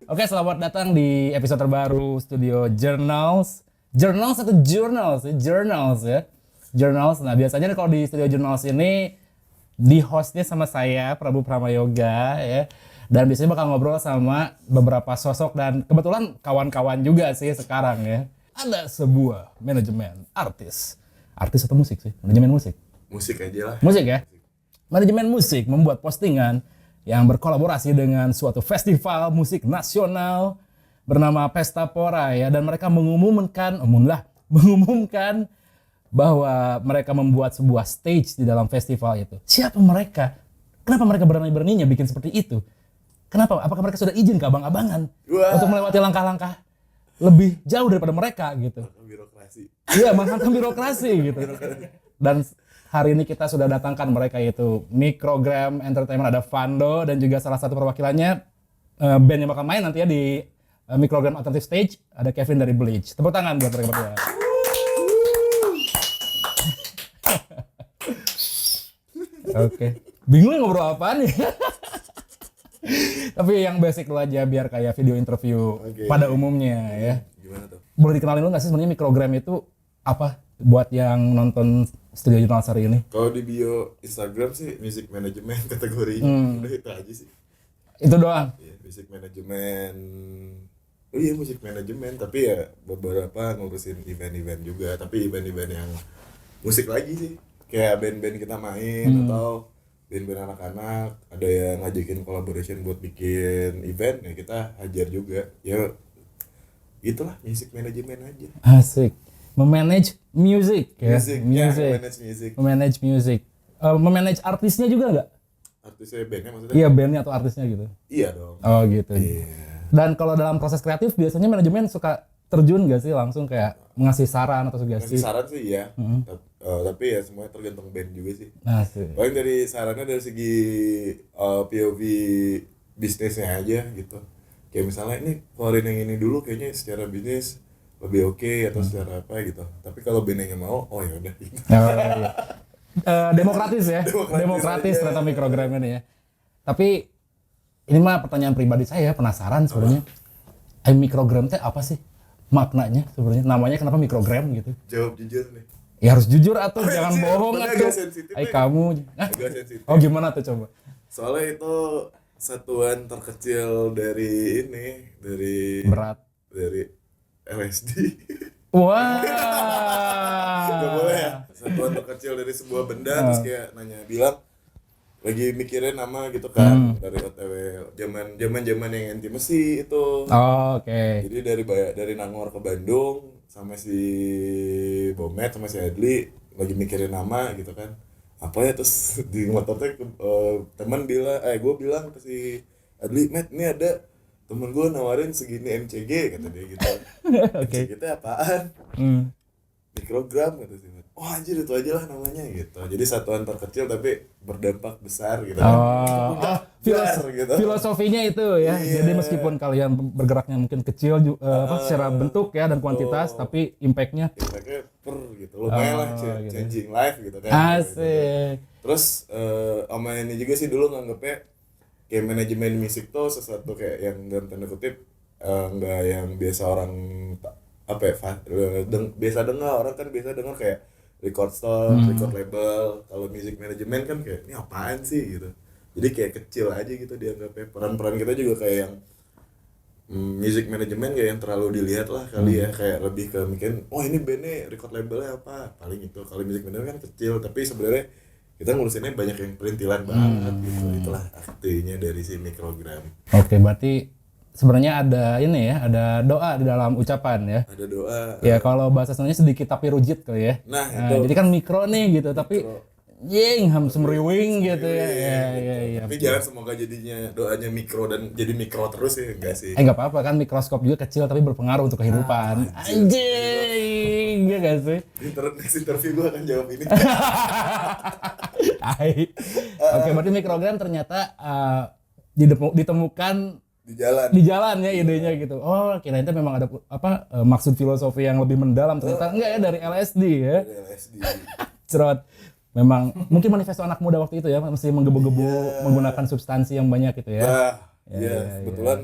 Oke, selamat datang di episode terbaru Studio Journals. Journals atau Journals? Journals ya. Journals. Nah, biasanya kalau di Studio Journals ini di hostnya sama saya, Prabu Pramayoga ya. Dan biasanya bakal ngobrol sama beberapa sosok dan kebetulan kawan-kawan juga sih sekarang ya. Ada sebuah manajemen artis. Artis atau musik sih? Manajemen musik. Musik aja lah. Musik ya? Manajemen musik membuat postingan yang berkolaborasi dengan suatu festival musik nasional bernama Pesta Pora ya, dan mereka mengumumkan bahwa mereka membuat sebuah stage di dalam festival itu. Siapa mereka? Kenapa mereka berani-beraninya bikin seperti itu? Kenapa? Apakah mereka sudah izin ke abang-abangan untuk melewati langkah-langkah lebih jauh daripada mereka gitu? Birokrasi. Iya, menghantam birokrasi gitu. Dan hari ini kita sudah datangkan mereka, yaitu Microgram Entertainment, ada Vando dan juga salah satu perwakilannya band yang bakal main nanti ya di Microgram Alternative Stage, ada Kevin dari Bleach. Tepuk tangan buat mereka berdua. Oke. Bingung ngobrol apaan nih? Tapi yang basic dulu aja biar kayak video interview pada umumnya ya. Gimana tuh? Boleh dikenalin dulu nggak sih sebenarnya Microgram itu apa buat yang nonton Studio Journals hari ini? Kalau di bio Instagram sih music management kategorinya. Udah itu aja sih. Itu doang. Iya, music management. Oh iya, musik manajemen, tapi ya beberapa ngurusin event-event juga, tapi event-event yang musik lagi sih. Kayak band-band kita main atau band-band anak-anak, ada yang ngajakin collaboration buat bikin event, ya kita hajar juga. Ya itulah music management aja. Asik. Memanage music ya. Music. Manage music. Memanage music. Memanage artisnya juga nggak? Artisnya bandnya maksudnya? Iya, bandnya atau artisnya gitu. Iya dong. Oh gitu. Iya. Dan kalau dalam proses kreatif biasanya manajemen suka terjun nggak sih langsung kayak ngasih saran atau sugesti? Ngasih saran sih iya. Tapi ya semuanya tergantung band juga sih. Asik. Paling dari sarannya dari segi POV bisnisnya aja gitu. Kayak misalnya ini keluarin yang ini dulu kayaknya secara bisnis lebih oke atau secara apa gitu. Tapi kalau bandnya mau, oh ya udah. Iya. Demokratis ya. Demokratis aja. ternyata Microgram ini ya. Tapi ini mah pertanyaan pribadi saya, penasaran sebenarnya. Microgram teh apa sih maknanya sebenarnya? Namanya kenapa Microgram gitu? Jawab jujur nih. Ya harus jujur atau jangan bohong Tapi atau. agak sensitif nih. Kamu. Agak sensitif. Oh gimana tuh coba? Soalnya itu satuan terkecil dari ini, dari Berat. LSD. Wah. Gak boleh ya? Satuan terkecil dari sebuah benda terus kayak bilang lagi mikirin nama gitu kan dari OTW zaman yang intimacy itu. Oh, oke. Jadi dari Nangor ke Bandung sama si Bomet sama si Adli lagi mikirin nama gitu kan. Apa ya, terus di motor teh teman bilang gue bilang ke si Adli, "Met, ini ada temen gue nawarin segini MCG," kata dia gitu. Oke. MCG itu apaan? Microgram kata si Met. Oh anjir, itu aja lah namanya gitu. Jadi satuan terkecil tapi berdampak besar gitu kan. Gitu. Filosofinya itu ya. Iya. Jadi meskipun kalian bergeraknya mungkin kecil secara bentuk ya dan kuantitas, tapi impactnya Impactnya gitu. Lumayan lah gitu. changing life gitu kan. asik. Gitu. Terus sama ini juga sih dulu nganggepnya kayak manajemen musik tuh sesuatu kayak yang dalam tanda kutip enggak yang biasa orang biasa dengar. Orang kan biasa dengar kayak record store, record label. Kalau music management kan kayak ini apaan sih gitu. Jadi kayak kecil aja gitu dianggapnya. Peran-peran kita juga kayak yang music management kayak yang terlalu dilihat lah kali ya. Kayak lebih ke mungkin ini bandnya record labelnya apa, paling itu. Kalau music management kan kecil tapi sebenarnya kita ngurusinnya banyak yang perintilan banget gitu. Itulah artinya dari si Microgram. Oke, berarti sebenarnya ada ini ya, ada doa di dalam ucapan ya. Ada doa. Ya kalau bahasa Sundanya sedikit tapi rujit kali ya. Nah, itu. Jadi kan mikro nih gitu, tapi jeng semriwing gitu ya. Ya. Tapi jangan semoga jadinya doanya mikro dan jadi mikro terus ya, enggak sih. Enggak apa-apa kan, mikroskop juga kecil tapi berpengaruh untuk kehidupan. Anjing, enggak sih? Next interview gue akan jawab ini. Oke, berarti Microgram ternyata ditemukan di jalan ya idenya gitu. Oh, kirain itu memang ada maksud filosofi yang lebih mendalam, ternyata enggak ya, dari LSD ya. Dari LSD. Cerot. Memang mungkin manifesto anak muda waktu itu ya, masih menggebu-gebu menggunakan substansi yang banyak gitu ya. Iya, kebetulan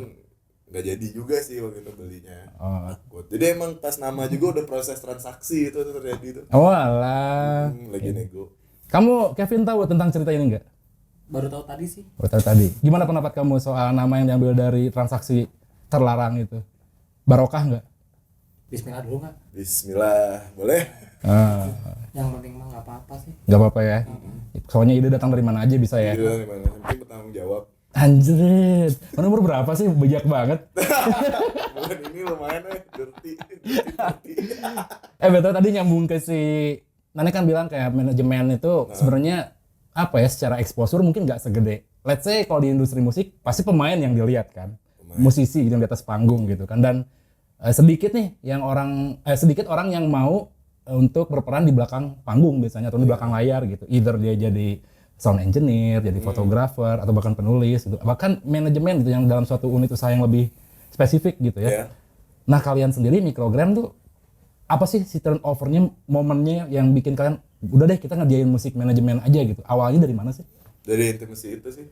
nggak jadi juga sih waktu itu belinya. Oh. Takut. Jadi emang pas nama juga udah proses transaksi itu terjadi tuh. Oh alah. Lagi nego. Kamu Kevin tahu tentang cerita ini nggak? Baru tahu tadi sih. Baru tahu tadi. Gimana pendapat kamu soal nama yang diambil dari transaksi terlarang itu? Barokah nggak? Bismillah dulu nggak? Bismillah, boleh? Ah, Yang penting mah nggak apa-apa sih. nggak apa-apa ya. Soalnya ide datang dari mana aja bisa ya. Gila gimana? Yang penting bertanggung jawab. Anjir. Kamu umur berapa sih? Bijak banget. Bulan ini lumayan dirty. Betul tadi nyambung ke si Nani kan bilang kayak manajemen itu sebenarnya apa ya, secara exposure mungkin nggak segede. Let's say kalau di industri musik pasti pemain yang dilihat kan, musisi gitu yang di atas panggung gitu kan, dan sedikit orang yang mau untuk berperan di belakang panggung biasanya atau di belakang layar gitu. Either dia jadi sound engineer, jadi fotografer atau bahkan penulis gitu. Bahkan manajemen gitu yang dalam suatu unit usaha yang lebih spesifik gitu ya. Yeah. Nah, kalian sendiri Microgram tuh apa sih si turnover-nya, momennya yang bikin kalian udah deh kita ngerjain musik manajemen aja gitu. Awalnya dari mana sih? Dari intimacy itu sih.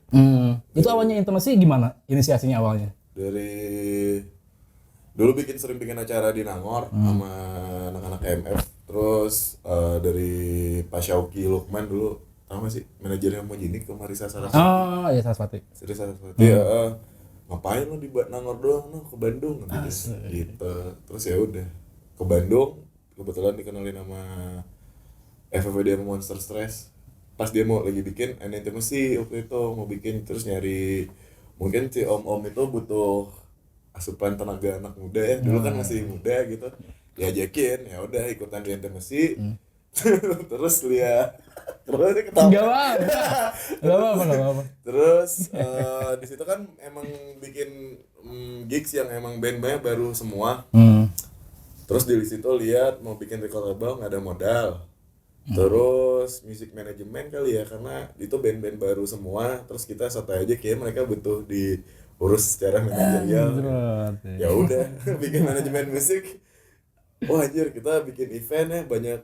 Itu awalnya intimasi gimana? Inisiasinya awalnya? Dari dulu sering bikin acara di Nangor sama anak-anak MF. Terus dari Pak Syauki Lukman dulu, tahu gak sih manajernya Mojinik ke Marisa Saraswati. Oh iya, Saraswati. Saraswati ngapain lo di Nangor doang, no ke Bandung gitu. Terus ya udah ke Bandung, kebetulan dikenalin sama FFD Monster Stress. Pas dia mau lagi bikin An Intimacy waktu itu mau bikin, terus nyari mungkin si om-om itu butuh asupan tenaga anak muda ya, dulu kan masih muda gitu, diajakin ya udah ikutan di Intimacy. Terus lihat terus dia ketawa. Gak apa-apa. Terus di situ kan emang bikin gigs yang emang band-bandnya baru semua. Terus di situ lihat mau bikin record label nggak ada modal. Terus music management kali ya, karena itu band-band baru semua. Terus kita santai aja kayak mereka butuh diurus secara manajerial. Ya udah bikin manajemen musik. Wah anjir, kita bikin event ya, banyak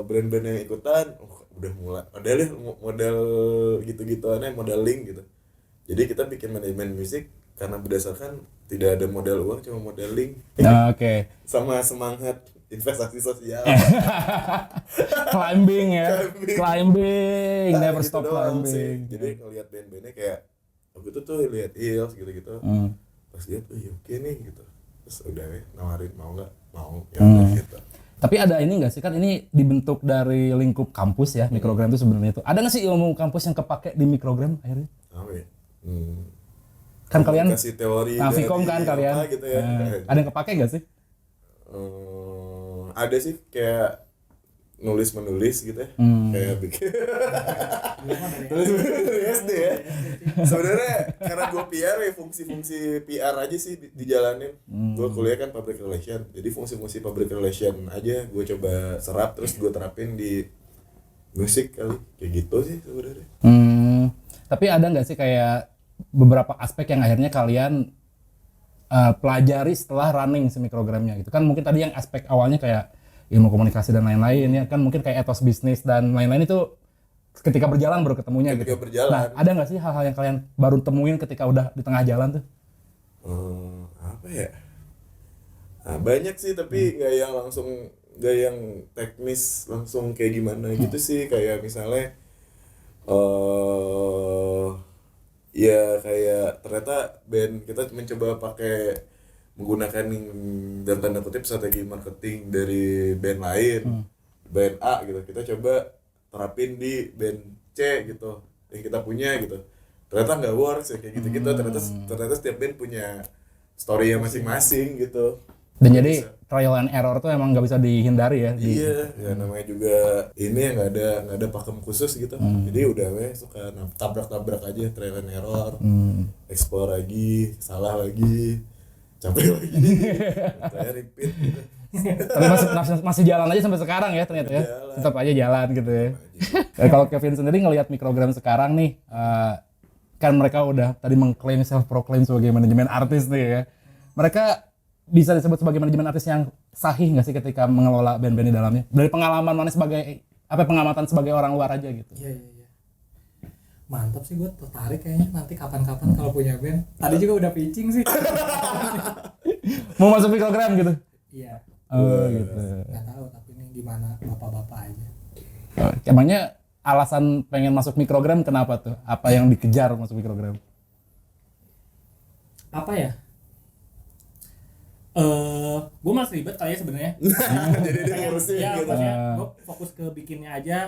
brand-brand yang ikutan. Udah mulai model gitu-gitu aneh, modeling gitu. Jadi kita bikin manajemen musik karena berdasarkan tidak ada modal uang, cuma modeling. Oke. Sama semangat investasi sosial. Climbing ya. Climbing, never Gitu stop doang climbing. sih. Jadi ngelihat band-bandnya kayak waktu itu tuh lihat Hills gitu-gitu. Pas lihat oke nih gitu. Terus udah nawarin mau nggak? Mau ya udah gitu. Tapi ada ini nggak sih, kan ini dibentuk dari lingkup kampus ya, Microgram itu sebenarnya itu. Ada nggak sih ilmu kampus yang kepake di Microgram akhirnya? Apa ya? Kan kalian kasih teori Vkom kan kalian. apa gitu ya. Ada yang kepake nggak sih? Ada sih kayak nulis-menulis gitu ya. Kayak bikin nulis SD ya. Sebenarnya karena gue PR ya, fungsi-fungsi PR aja sih dijalanin. Gue kuliah kan public relation. Jadi fungsi-fungsi public relation aja gue coba serap, terus gue terapin di musik kali. Kayak gitu sih sebenarnya. Tapi ada nggak sih kayak beberapa aspek yang akhirnya kalian pelajari setelah running si Microgramnya gitu kan? Mungkin tadi yang aspek awalnya kayak ilmu komunikasi dan lain-lain ya kan, mungkin kayak etos bisnis dan lain-lain itu ketika berjalan baru ketemunya Ketika gitu. berjalan. Nah, ada nggak sih hal-hal yang kalian baru temuin ketika udah di tengah jalan tuh? Apa ya? Nah, banyak sih tapi nggak yang teknis langsung kayak gimana gitu sih. Kayak misalnya ya kayak ternyata band kita mencoba pakai menggunakan dalam tanda kutip strategi marketing dari band lain, band A gitu, kita coba terapin di band C gitu yang kita punya gitu. Ternyata nggak works ya kayak gitu-gitu. Ternyata setiap band punya story yang masing-masing gitu. Dan jadi trial and error tuh emang nggak bisa dihindari ya. Iya, ya namanya juga ini yang nggak ada pakem khusus gitu. Jadi udah suka tabrak-tabrak aja, trial and error, explore lagi, salah lagi, capek lagi, saya repeat gitu. Tapi masih jalan aja sampai sekarang ya ternyata ya. Tetap aja jalan gitu ya. Kalau Kevin sendiri ngelihat Microgram sekarang nih, kan mereka udah tadi mengklaim self proclaim sebagai manajemen artis nih ya. Mereka bisa disebut sebagai manajemen artis yang sahih nggak sih ketika mengelola band-band di dalamnya? Dari pengalaman mana sebagai pengamatan sebagai orang luar aja gitu. Iya. Mantap sih, gue tertarik kayaknya nanti kapan-kapan kalau punya band. Tadi juga udah pitching sih. Mau masuk mikrogram gitu? Iya, Oh gitu. nggak tahu tapi ini gimana bapak-bapak aja. Oh, emangnya alasan pengen masuk mikrogram kenapa tuh? Apa yang dikejar masuk mikrogram? Apa ya? Gue malas ribet kali ya sebenarnya. Jadi dia ngurusin Ya, gitu. maksudnya gue fokus ke bikinnya aja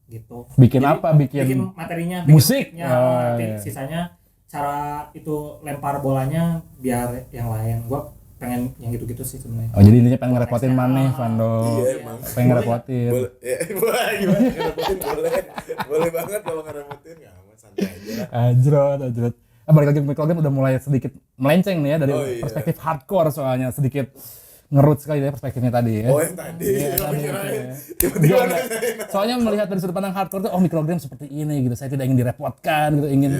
gitu. Bikin Jadi, apa? Bikin materinya, musik? musiknya, Oh, nanti iya. sisanya cara itu lempar bolanya biar yang lain. Gue pengen yang gitu-gitu sih sebenarnya. Oh, jadi intinya pengen ngerepotin Maneh, Vando. Iya emang. Pengen ngerepotin. Boleh, ya, boleh gimana ngerepotin boleh. Boleh banget kalau ngerepotin nggak amat santai aja. Ajrot. Balik lagi ke mikrogram udah mulai sedikit melenceng nih ya dari Oh, iya. perspektif hardcore soalnya sedikit ngerut sekali ya perspektifnya tadi ya. Oh yang tadi, Iya, yang tadi, kirain. iya. Tiba-tiba Gua nanya. soalnya melihat dari sudut pandang hardcore tuh mikrogram seperti ini gitu. Saya tidak ingin direpotkan gitu, ingin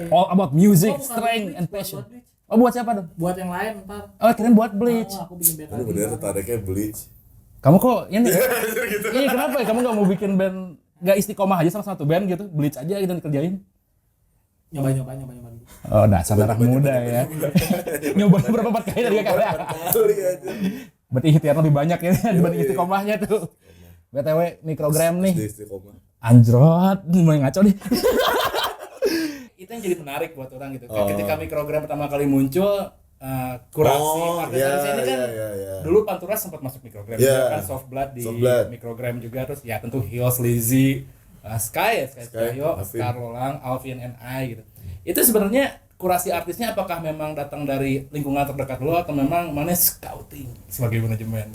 all about music, Oh, bukan strength Bleach, and buat passion. Bleach. Oh, buat siapa dong? Buat yang lain ntar. Oh, kirain buat Bleach. Aku bikin band Aduh lagi. bener tertariknya Bleach. Kamu kok ini? Gitu. Iya, kenapa ya? Kamu gak mau bikin band, gak istiqomah aja sama satu band gitu? Bleach aja gitu dikerjain. Nyoba dulu. Oh, dasar anak muda ya. Nyoba berapa 4 kali dari kali. Kali aja. Berarti ikhtiar lebih banyak ya dibanding istiqomahnya tuh. BTW mikrogram nih. Di istiqomah. Anjrot, mulai ngaco nih. Itu yang jadi menarik buat orang gitu. Oh. Ketika mikrogram pertama kali muncul, kurasi partai iya, ini kan iya. dulu Panturas sempat masuk mikrogram, Iya. juga kan Soft Blood di Soft Blood. mikrogram juga, terus ya tentu Hills, Lizzy, Sky Skyo, Alvin. Scar Lolang, Alvin and I gitu. Itu sebenarnya kurasi artisnya apakah memang datang dari lingkungan terdekat lo atau memang mana scouting sebagai manajemen?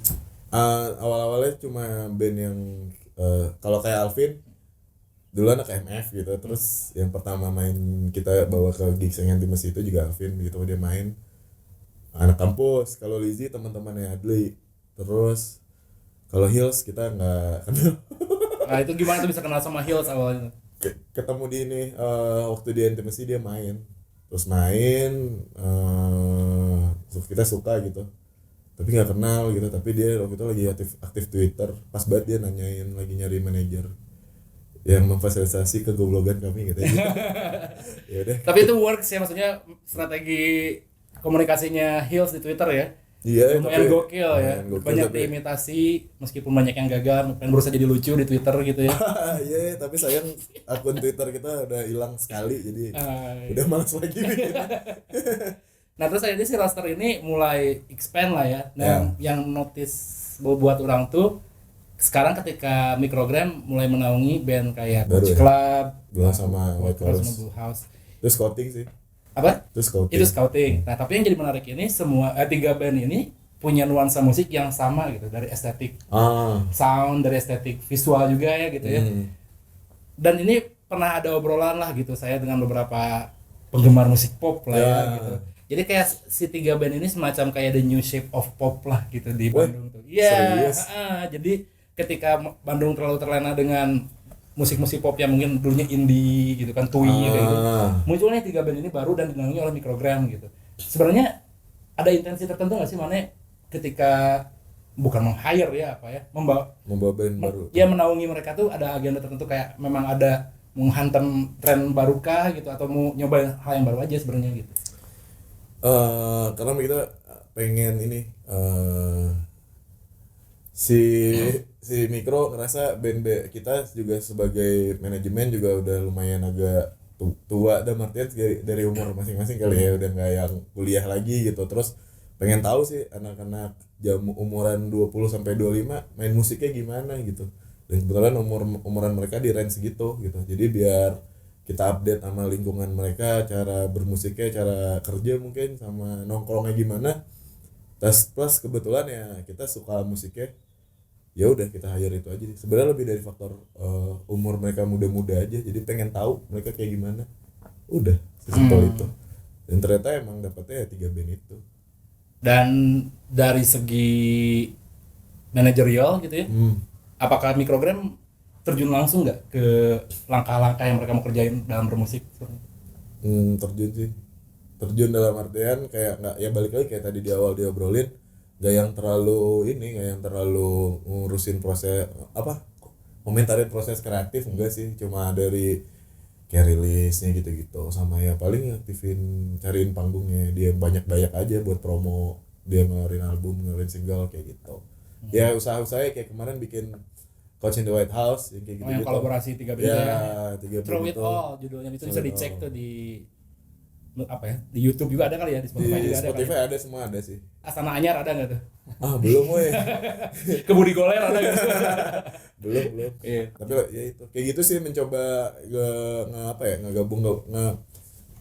Awal-awalnya cuma band yang kalau kayak Alvin dulu anak MF gitu, terus yang pertama main kita bawa ke gigs yang Intimacy itu juga Alvin gitu, dia main anak kampus. Kalau Lizzy teman-temannya Adli, terus kalau Hills kita nggak kenal. Nah itu gimana tuh bisa kenal sama Hills awalnya? Ketemu di ini waktu di Intimacy dia main, terus main kita suka gitu, tapi nggak kenal gitu. Tapi dia waktu itu lagi aktif Twitter, pas banget dia nanyain lagi nyari manajer yang memfasilitasi kegoblokan kami gitu. Ya udah. Tapi itu works ya, maksudnya strategi komunikasinya Hills di Twitter ya. Iya, Lumayan tapi- gokil ya. lumayan gokil, Banyak tapi- diimitasi meskipun banyak yang gagal, pengen berusaha jadi lucu di Twitter gitu ya. Iya, tapi sayang akun Twitter kita udah hilang sekali, jadi Iya. udah malas lagi bikin. Nah terus akhirnya si roster ini mulai expand lah ya. Nah yang notice buat orang tuh sekarang ketika mikrogram mulai menaungi band kayak Baru Butch ya? Club, Gua sama White Chorus, Chorus. Blue House. Terus scouting sih. Apa? Terus scouting. Itu scouting. Nah tapi yang jadi menarik ini semua 3 band ini punya nuansa musik yang sama gitu, dari estetik sound, dari estetik visual juga ya gitu ya. Dan ini pernah ada obrolan lah gitu saya dengan beberapa penggemar musik pop lah ya Ya. gitu. Jadi kayak si 3 band ini semacam kayak the new shape of pop lah gitu di Wah, Bandung tuh. Iya. serius? Jadi ketika Bandung terlalu terlena dengan musik-musik pop yang mungkin dulunya indie gitu kan, Tui kayak gitu. Munculnya 3 band ini baru dan dinaungi oleh mikrogram gitu. Sebenarnya ada intensi tertentu nggak sih mana ketika bukan meng-hire ya apa ya, Membawa band baru. ya menaungi mereka tuh ada agenda tertentu kayak memang ada menghantam tren barukah gitu atau mau nyoba hal yang baru aja sebenarnya gitu. Karena kita pengen ini si Mikro ngerasa band kita juga sebagai manajemen juga udah lumayan agak tua, dan artian dari umur masing-masing kali ya, udah nggak yang kuliah lagi gitu. Terus pengen tahu sih anak-anak umuran 20 sampai 25 main musiknya gimana gitu. Dan kebetulan umuran mereka di range segitu gitu. Jadi biar kita update sama lingkungan mereka, cara bermusiknya, cara kerja mungkin, sama nongkrongnya gimana. Plus kebetulan ya kita suka musiknya, ya udah kita hire itu aja. Sebenarnya lebih dari faktor umur mereka muda-muda aja, jadi pengen tahu mereka kayak gimana. Udah sesimpel itu. Dan ternyata emang dapetnya ya 3 band itu. Dan dari segi manajerial gitu ya, apakah mikrogram terjun langsung nggak ke langkah-langkah yang mereka mau kerjain dalam bermusik? Terjun dalam artian kayak nggak, ya balik lagi kayak tadi di awal diobrolin, nggak yang terlalu ngurusin proses komentarin proses kreatif, enggak sih. Cuma dari kayak rilisnya gitu-gitu, sama ya paling aktifin cariin panggungnya dia, banyak aja buat promo dia, ngeluarin album, ngeluarin single kayak gitu. Ya usaha-usahanya kayak kemarin bikin Coach in the White House yang kayak gitu, yang kolaborasi 3 band ya 3 Throw band It itu. All judulnya, itu bisa Throw It dicek All. tuh di apa ya, di YouTube juga ada kali ya, di Spotify Di juga ada Spotify kali ya? ada, semua ada sih. Astana Anyar ada nggak tuh? Belum weh. Ke Budi Goler ada nggak? belum Iya. Tapi ya itu kayak gitu sih, mencoba ngegabung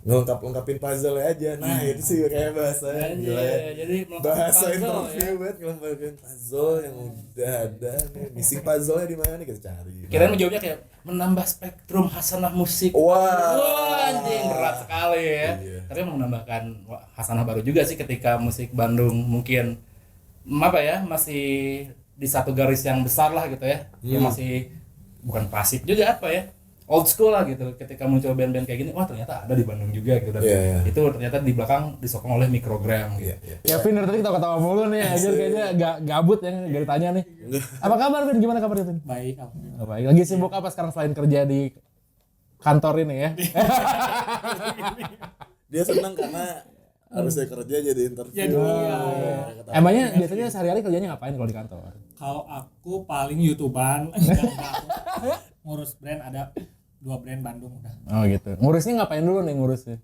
ngelengkapin puzzle aja. Nah itu sih kayak bahasa gila ya. Jadi Bahasa puzzle, interview ya. banget, ngelengkapin puzzle yang udah ada nih. Missing puzzle-nya di mana nih, kita cari. Kirain menjawabnya kayak menambah spektrum hasanah musik. Wah. Wah, anjing berat sekali ya. Iya. Tapi emang menambahkan hasanah baru juga sih ketika musik Bandung mungkin apa ya, masih di satu garis yang besar lah gitu ya. Ya masih bukan klasik juga apa ya, old school lah gitu. Ketika muncul band-band kayak gini, wah ternyata ada di Bandung juga gitu. Dan Iya. itu ternyata di belakang disokong oleh Mikrogram gitu. Iya. Ya Vin, dari tadi ketawa-ketawa mulu nih, aja kayaknya gabut ya, gak ditanya nih. Apa kabar Vin? Gimana kabarnya Vin? Baik, alhamdulillah. Baik. Lagi sibuk apa sekarang selain kerja di kantor ini ya? Dia senang karena harusnya kerja jadi interview. Jadi, iya. Emangnya biasanya sehari-hari kerjanya ngapain kalau di kantor? Kalau aku paling YouTuber, enggak, ngurus brand, ada 2 brand Bandung udah. Oh gitu. Ngurusnya ngapain dulu nih ngurusnya?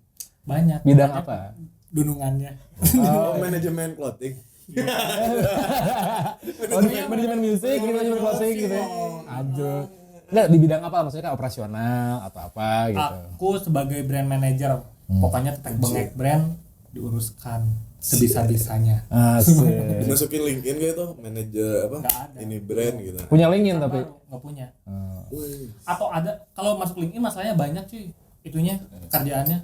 Banyak. Bidang apa? Dunungannya. Oh, manajemen clothing. Oh, manajemen musik, manajemen clothing gitu ya? Aduh. Enggak, di bidang apa? Maksudnya kan operasional atau apa gitu? Aku sebagai brand manager, pokoknya tetek bengek brand diuruskan sebisa-bisanya. Asik. Dimasukin LinkedIn gitu, manajer apa? Nggak ada. Ini brand gitu. Punya LinkedIn tapi. Nggak punya. Wih. Atau ada, kalau masuk LinkedIn masalahnya banyak cuy, itunya kerjaannya.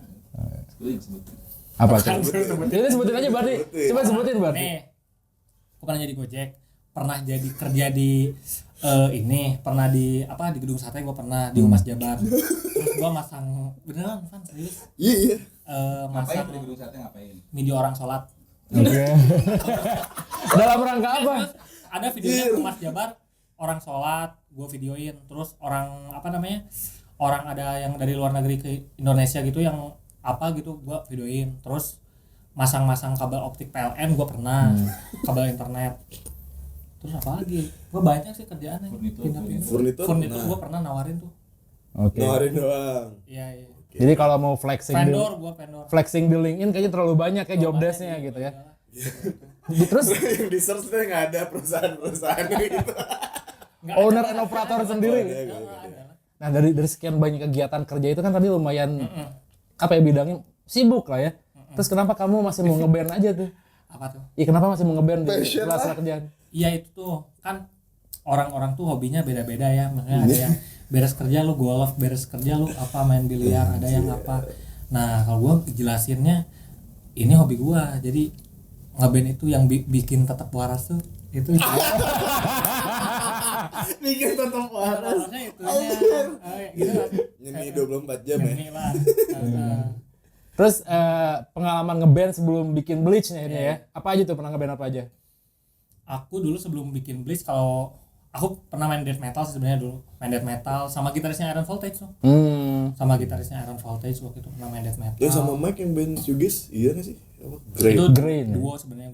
Apa tuh? Ini sebutin aja berarti. Coba sebutin berarti. Nih, aku pernah jadi Gojek, pernah jadi kerja di ini, pernah di apa, di gedung sate, gua pernah di Humas Jabar. Terus gua masang, beneran Van, serius, Iya. masang Ngapain di gedung sate, ngapain? video orang sholat. Oke. Dalam rangka apa? Terus ada videonya Humas Jabar, orang sholat, gua videoin. Terus orang apa namanya, orang ada yang dari luar negeri ke Indonesia gitu yang apa gitu, gua videoin. Terus masang-masang kabel optik PLN gua pernah, kabel internet. Terus apa lagi? Gua banyak sih kerjaannya. Pindah-pindah. Furnitur Furnitur pernah. gua pernah nawarin tuh. Oke. Nawarin doang. Iya, iya. Jadi kalau mau flexing Vendor, gua vendor. flexing di LinkedIn kayaknya terlalu banyak ya job desk-nya gitu ya. Terus Yang di search tuh nggak ada perusahaan gitu. owner and operator sendiri. Ada. Nah, dari sekian banyak kegiatan kerja itu kan tadi lumayan apa ya, bidangnya sibuk lah ya. Terus kenapa kamu masih mau ngeband aja tuh? Apa tuh? Iya, kenapa masih mau ngeband di Passion sela-sela lah. kerjaan? Iya itu tuh kan orang-orang tuh hobinya beda-beda ya. Maksudnya ada yang beres kerja lu golf, beres kerja lu apa main biliar, ada yang apa. Nah, kalau gua jelasinnya ini hobi gua. Jadi ngeband itu yang bikin tetap waras tuh itu. Bikin tetap waras. Maksudnya itunya gitu kan. Nyeni 24 jam ya. Ini lah. Terus pengalaman ngeband sebelum bikin Bleach nih ini ya. Apa aja tuh, pernah ngeband apa aja? Aku dulu sebelum bikin Bleach, kalau aku pernah main death metal sih sebenarnya dulu. Main death metal sama gitarisnya Iron Voltage tuh. Sama gitarisnya Iron Voltage waktu itu pernah main death metal. Ya sama Mike yang band Sugis, iya nggak sih? Apa? Itu Green. duo sebenarnya,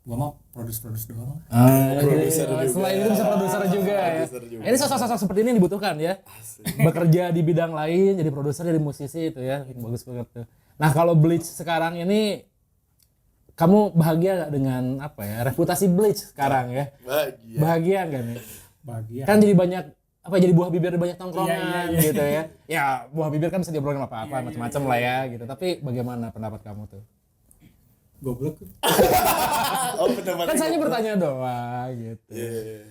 gua mau produce dulu. Produser juga. Selain itu bisa produser juga ya. Produser juga. Ini sosok-sosok seperti ini yang dibutuhkan ya. Bekerja di bidang lain, jadi produser, jadi musisi itu ya. Bagus banget tuh. Nah, kalau Bleach sekarang ini kamu bahagia gak dengan apa ya, reputasi Bleach sekarang ya? Bahagia. Bahagia gak nih? Bahagia. Kan jadi banyak apa, jadi buah bibir di banyak tongkrongan Iya. gitu ya. Ya, buah bibir kan bisa diobrolin apa-apa, macam-macam lah ya gitu. Tapi bagaimana pendapat kamu tuh? Goblok. Oh, pendapat. Kan saya bertanya doang gitu. Iya.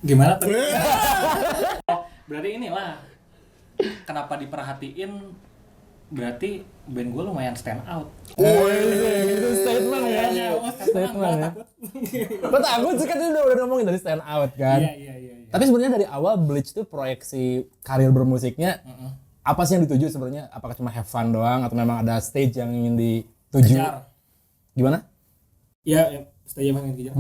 Gimana tuh? Berarti inilah kenapa diperhatiin, berarti band gue lumayan stand out. Itu statement ya. Statement ya. Takut. Kok takut sih, kan itu udah ngomongin dari stand out kan. Iya. Tapi sebenarnya dari awal Bleach tuh proyeksi karir bermusiknya apa sih yang dituju sebenarnya? Apakah cuma have fun doang atau memang ada stage yang ingin dituju? Kejar. Gimana? Iya, stage yang ingin kejar.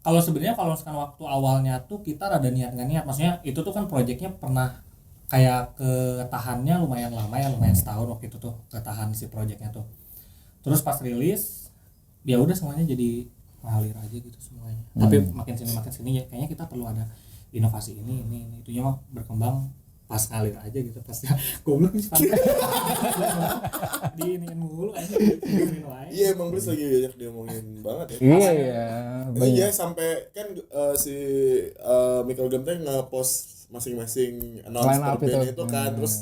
Kalau sebenarnya kalau misalkan waktu awalnya tuh kita rada niat nggak niat, maksudnya itu tuh kan proyeknya pernah kayak ketahannya lumayan lama ya, lumayan setahun waktu itu tuh ketahan si proyeknya tuh. Terus pas rilis ya udah semuanya jadi ngalir aja gitu semuanya. Tapi makin sini ya kayaknya kita perlu ada inovasi ini itunya mah berkembang pas ngalir aja gitu pasti. Goblok nih Spantai. Diinin mulu aja diinin wae. Iya emang Bliss lagi banyak diomongin banget ya. Iya ya. Iya sampai kan si Microgram teh nge-post masing-masing Line announce up per band itu. itu kan terus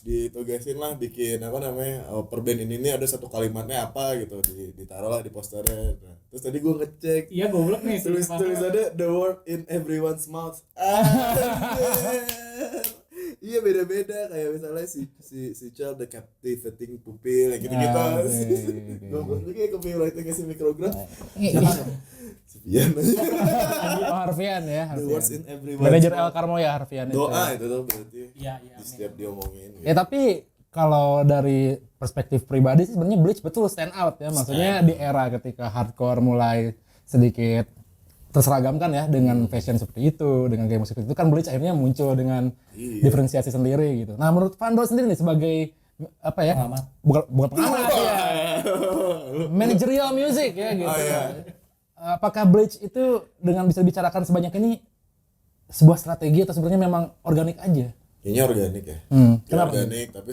ditugasin lah bikin apa namanya per band ini ada satu kalimatnya apa gitu ditaruh lah di posternya. Nah, terus tadi gue ngecek Iya goblok nih tulisannya the word in everyone's mouth. Anjir. Iya beda-beda kayak misalnya si child the captivating pupil kayak gitu-gitu. Goblok juga ya copywriting si Microgram. Si Pian aja. Oh, Harfian ya, The words Harfian. in everyone's Manajer El mouth. Carmo ya Harfian itu. Doa itu tuh berarti. Iya Di setiap diomongin. Gitu. Ya tapi kalau dari perspektif pribadi sih sebenarnya Bleach betul stand out ya. Maksudnya di era ketika hardcore mulai sedikit terseragamkan ya dengan fashion seperti itu, dengan gaya musik seperti itu kan Bleach akhirnya muncul dengan diferensiasi sendiri gitu. Nah, menurut Fando sendiri nih sebagai apa ya? Pengamat. Bukan pengamat ya. Managerial music ya gitu. Apakah Bleach itu dengan bisa dibicarakan sebanyak ini sebuah strategi atau sebenarnya memang organik aja? Kayaknya organik ya. Kayak Kenapa? organik tapi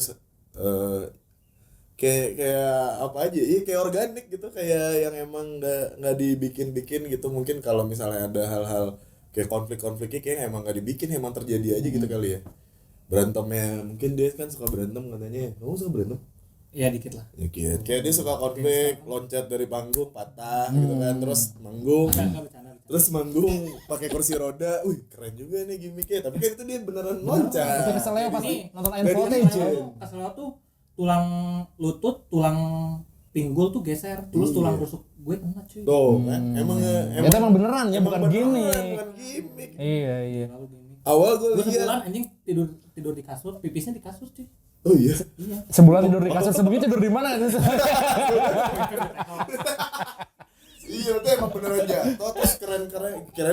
kayak apa aja iya kayak organik gitu kayak yang emang nggak dibikin gitu mungkin kalau misalnya ada hal-hal kayak konfliknya kayak emang nggak dibikin emang terjadi aja gitu kali ya berantemnya mungkin dia kan suka berantem katanya kamu suka berantem Iya dikit lah. ya gitu kayak dia suka konflik loncat dari panggung patah gitu kan terus manggung Bercanda. terus manggung pakai kursi roda wih keren juga nih gimmicknya tapi kan itu dia beneran loncat Itu keselnya pas Ini- nonton Iron Dari Voltage. Legend. Kasarnya tuh tulang lutut, tulang pinggul tuh geser, terus tulang rusuk gue kena cuy. tuh kan emang Itu emang beneran ya, bukan beneran, gimmick. bukan gimmick. Iya. Lalu gini. Awal gue Gue lihat. sebulan anjing tidur di kasur, pipisnya di kasur cuy. Oh iya. Iya. Sebulan tidur di kasur sebelumnya tidur di mana? Iya itu emang beneran jatuh terus keren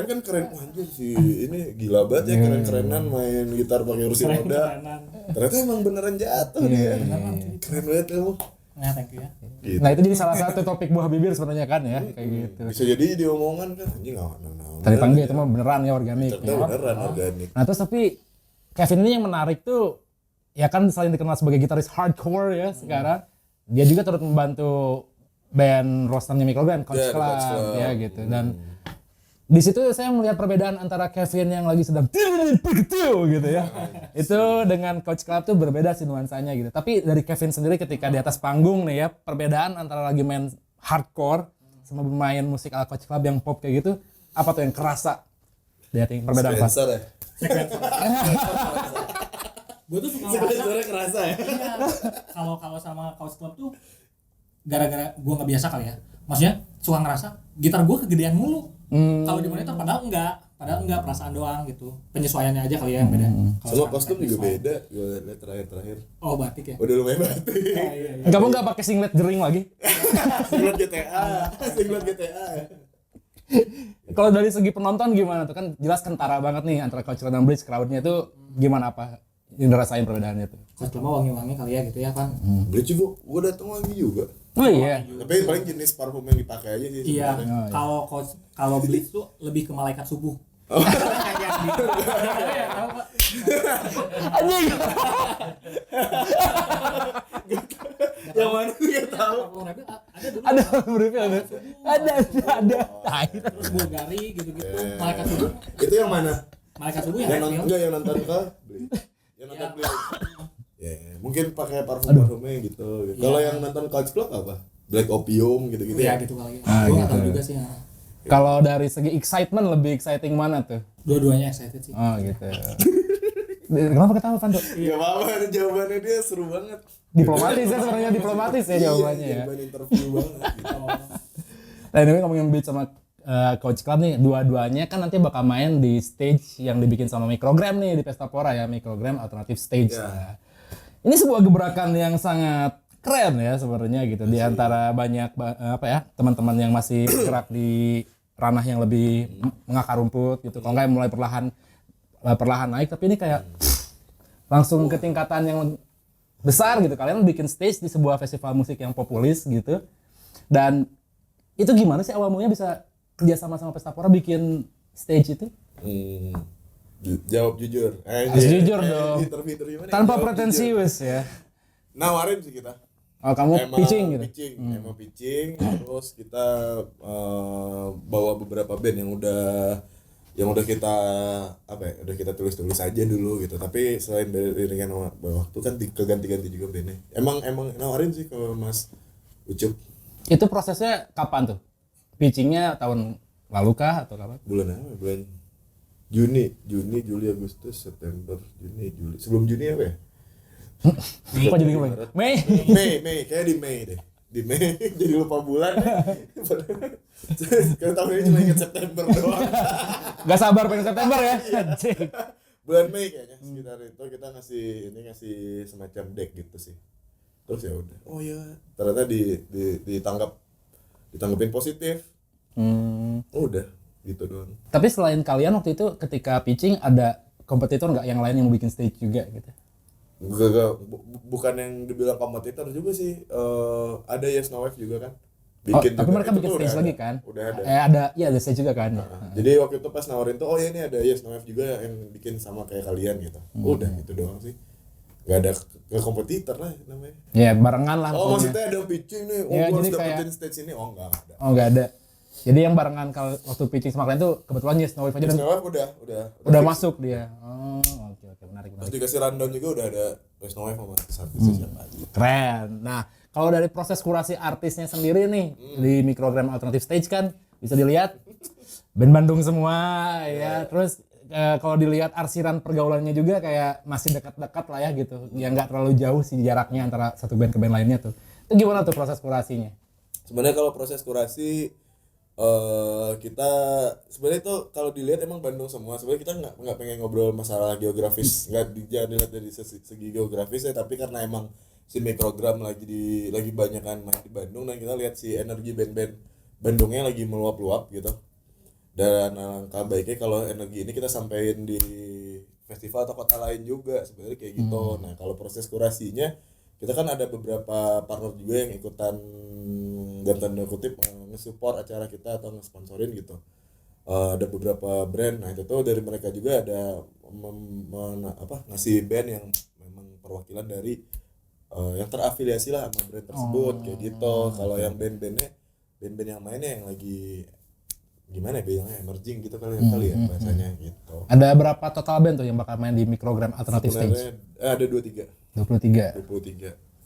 kan keren. Wah, anjir si ini gila banget ya keren-kerenan main gitar pakai kursi roda. Keren-kerenan. Ternyata emang beneran jatuh dia. Keren banget kamu. Nah, thank you ya. Gitu. Nah itu jadi salah satu topik buah bibir sebenarnya kan ya kayak gitu. Bisa jadi diomongan kan anjing enggak. Tadi panggil itu mah beneran ya organik. Ternyata Ya. beneran organik. Nah terus tapi Kevin ini yang menarik tuh ya kan selain dikenal sebagai gitaris hardcore ya sekarang dia juga turut membantu band rosternya Microgram Coach Ya, di Club Coach Club. ya gitu dan di situ saya melihat perbedaan antara Kevin yang lagi sedang gitu ya itu dengan Coach Club tuh berbeda sih nuansanya gitu tapi dari Kevin sendiri ketika di atas panggung nih ya perbedaan antara lagi main hardcore sama bermain musik ala Coach Club yang pop kayak gitu apa tuh yang kerasa lihat yang perbedaan apa? Spencer ya. Gue tuh suka ngerasa Spencernya kerasa ya. iya, kalau sama Couch Club tuh gara-gara gue nggak biasa kali ya. Maksudnya suka ngerasa gitar gue kegedean mulu. Kalau di monitor padahal enggak perasaan doang gitu. Penyesuaiannya aja kali ya yang beda. Kalau Sama sekarang kostum juga teknis, beda. Gue lihat terakhir. Oh, batik ya. Udah lumayan batik. Iya. Kamu nggak pakai singlet jering lagi? Singlet GTA. Kalau dari segi penonton gimana tuh kan jelas kentara banget nih antara Coach Club dan Bleach crowdnya tuh gimana apa yang dirasain perbedaannya tuh? Couch Club mah wangi-wangi kali ya gitu ya kan. Beli juga, gue datang lagi juga. Oh iya. Tapi paling jenis parfum yang dipakai aja sih. Iya. sebenarnya. Kalau Blitz tuh lebih ke malaikat subuh. Anjing. Yang mana tuh gak tahu. Ada dulu. Ada briefnya ada. Terus Bulgari gitu-gitu. Malaikat subuh. Itu yang mana? Malaikat subuh yang Yang nonton Redfield. enggak yang nonton ke beli. Yang nonton Iya. beli. Ya, mungkin pakai parfumnya gitu. Kalau yang nonton Couch Club apa? Black Opium gitu-gitu Iya ya. gitu kali. Ah, Gue nggak gitu. tahu juga sih. Ya. Kalau dari segi excitement lebih exciting mana tuh? Dua-duanya excited sih. Oh gitu. Kenapa ketawa Panto? Gak apa-apa, jawabannya dia seru banget. Diplomatis ya sebenarnya diplomatis ya jawabannya ya. Jawaban interview banget gitu. Nah ini ngomongin Bleach sama Coach Club nih, dua-duanya kan nanti bakal main di stage yang dibikin sama Microgram nih di Pesta Pora ya, Microgram Alternative Stage. Ya. Nah, ini sebuah gebrakan yang sangat keren ya sebenarnya gitu di antara banyak apa ya teman-teman yang masih gerak di ranah yang lebih mengakar rumput gitu. Kalau nggak mulai perlahan naik, tapi ini kayak langsung ke tingkatan yang besar gitu. Kalian bikin stage di sebuah festival musik yang populis gitu. Dan itu gimana sih awal mulanya bisa kerja sama Pestapora bikin stage itu? Jawab jujur. Jujur dong. Interview gimana? Tanpa Jawab pretensius jujur. ya. Nawarin sih kita. Oh, kamu pitching gitu? Emang pitching, terus kita bawa beberapa band yang udah kita udah kita tulis aja dulu gitu. Tapi selain dari iringan waktu kan keganti-ganti juga bandnya. Emang nawarin sih ke Mas Ucup. Itu prosesnya kapan tuh? Pitchingnya tahun lalu kah atau kapan? Bulan apa? Bulan Juni, Juli, Agustus, September, Juni, Juli. Sebelum Juni apa ya? Kok jadi kemana? Mei? Mei, kayak di Mei deh. Di Mei, jadi lupa bulan. Karena tahun ini cuma ingat September doang. Gak sabar pengen September ya? Anjing. Bulan Mei kayaknya sekitar itu kita ngasih semacam deck gitu sih. Terus ya udah. Oh iya, ternyata ditanggapin positif. Udah gitu doang. Tapi selain kalian waktu itu ketika pitching ada kompetitor nggak yang lain yang mau bikin stage juga gitu? Bukan yang dibilang kompetitor juga sih. Ada Yes No Wave juga kan. Tapi mereka bikin stage lagi kan? Udah ada. Ada stage juga kan. Jadi waktu itu pas nawarin tuh, oh ya ini ada Yes No Wave juga yang bikin sama kayak kalian gitu. Udah gitu doang sih. Gak ada ke kompetitor lah namanya. Ya barengan lah. Oh maksudnya ada pitching nih, ya, harus jadi dapetin stage ini. Oh enggak ada. Oh enggak ada. Jadi yang barengan kalau waktu pitching sama kalian tuh kebetulan Yes No Wave aja. Yes No Wave udah masuk dia. Oh oke menarik. Terus dikasih rundown juga udah ada Yes No Wave sama artisnya siapa aja. Keren. Nah kalau dari proses kurasi artisnya sendiri nih di Microgram Alternative Stage kan bisa dilihat band Bandung semua ya. Terus kalau dilihat arsiran pergaulannya juga kayak masih dekat-dekat lah ya gitu. Yang nggak terlalu jauh sih jaraknya antara satu band ke band lainnya tuh. Itu gimana tuh proses kurasinya? Sebenarnya kalau proses kurasi kita sebenarnya itu kalau dilihat emang Bandung semua. Sebenarnya kita nggak pengen ngobrol masalah geografis, jangan dilihat dari segi geografis ya, tapi karena emang si Microgram lagi banyakan main di Bandung dan kita lihat si energi band-band Bandungnya lagi meluap-luap gitu. Dan alangkah baiknya kalau energi ini kita sampaikan di festival atau kota lain juga sebenarnya kayak gitu. Nah kalau proses kurasinya kita kan ada beberapa partner juga yang ikutan dan tanda kutip nge-support acara kita atau nge-sponsorin gitu. Ada beberapa brand, nah itu tuh dari mereka juga ada ngasih band yang memang perwakilan dari yang terafiliasi lah sama brand tersebut kayak gitu. Kalau yang band-band yang mainnya yang lagi gimana ya bilangnya emerging gitu kali ya bahasanya gitu. Ada berapa total band tuh yang bakal main di Microgram Alternative Stage? Ada 23.